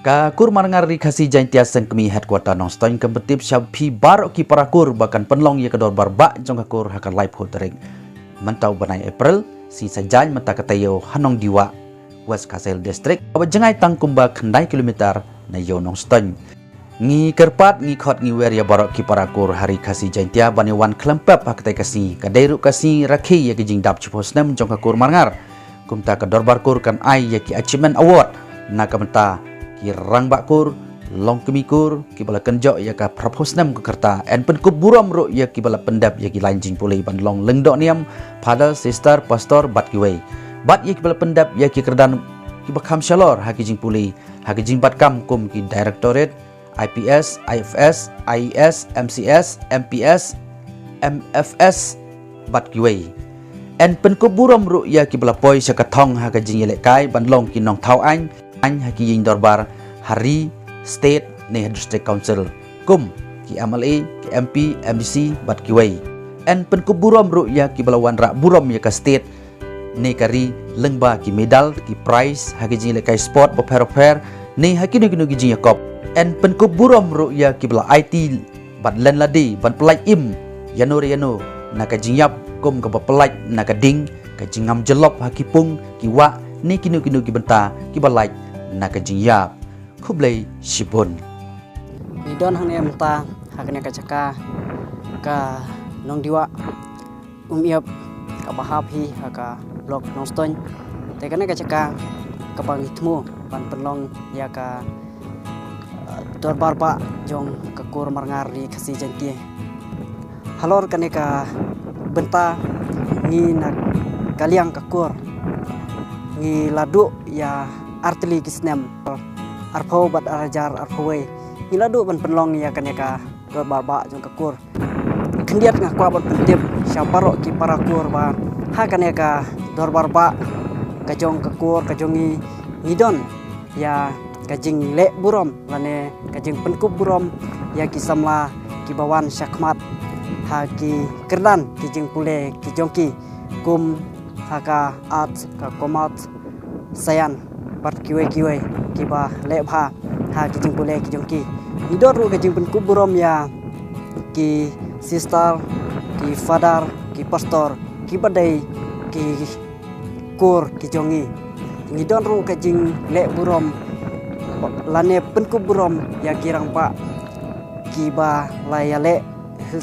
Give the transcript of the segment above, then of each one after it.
Ka kur marangar ri khasi jaintia sengkemi headquarter nong stoin kompetip syapi barok ki parakur bahkan penlong ye kedor barba jong kakur hakan live hotering mentau banai April si sajan menta katayo hanong diwa West Kasel District awa jengai tangkumba kendai kilometer na yo nong stoin ngi kerpat ngi khot ngi wer ya barok ki parakur hari khasi jaintia bani wan klempap hakai kasi kadairu kasi rakhi ye kijing dap chuposnem jong kakur marangar kumta kedor barkur kan ai ye ki achievement award na kamenta ki rang bakur long kemikur ki bala kenjok ya ka proposnam ke kerta en pen kuburam ro ya ki bala pendap ya ki lanjing pulai ban long lengdok niam father sister pastor bat ki wei bat ya ki bala pendap ya ki kerdan ki bakam shalor ha ki jing pulai ha ki jing bat kam kum ki directorate IPS IFS IES MCS MPS MFS bat ki wei en pen kuburam ro ya ki bala poi sakathong ha ka jing yelek kai ban long ki nong thau anh haki ying dorbar hari state ne district council kum ki MLA ki MP MDC bat ki wei en pen ku buram ru ya ki balawan rak buram ya ka state ne kari lengba ki medal ki prize haki jing le kai sport boper ne haki no ki jing yakop en pen ku buram ru ya ki bala IT bat len ladi ban pelai im yano na ka jing yap kum ka pelai na ka ding ka jingam jelop haki pung ki wa ne kinu ki benta ki balai na ka jingyap khublei shibun ni don hang em ta hakne ka chaka ka nong diwa iap ka bahap hi haka blok nong ston te kana ka chaka ka bang itmu pan penlong ya ka dorbar ba jong ka kur marangar ri khasi jantie halor kane ka benta ni na kaliang ka kur ngi ladu ya artili kisnem arpo bat arajar arpoi ngi ladu ban penlong ya kan ya ka barba jong kakur kendiat ngakwa bat pentip syaparo ki parakur ba ha kan ya ka dor barba ka jong kakur ka jongi ngidon ya ka jing le burom lane ka jing penkup burom ya ki samla ki bawan syakmat ha ki kerdan ki jing pule ki jongki kum haka art ka komat sayan bat kiwe kiba lebha ha ki jing pule ki jongki idor ru ka jing pen kuburom ya ki sister ki father ki pastor ki badai ki kur ki jongi idon ru ka jing le burom lane pen kuburom ya kirang pa kiba layale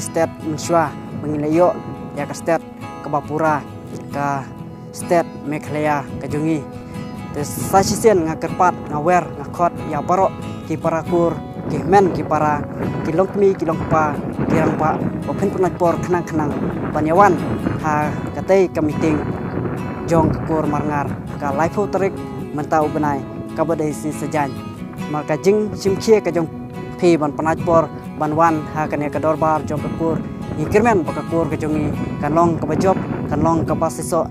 state mensua mengilayo ya ka state kebapura ka state Meghalaya kajongi te sasisen ngakerpat ngawer ngakot ya paro ki parakur ki men ki para ki longmi ki longpa ki rangpa open penajpor kenang banyawan ha katei kamiting jong kakur marangar ka life terik mentau benai ka badai si sejan maka jing simkhie ka jong phi ban penajpor banwan ha kane ka dorbar jong kakur ikirmen pakakur ka jongi kanlong ka bajob kanlong ka pasiso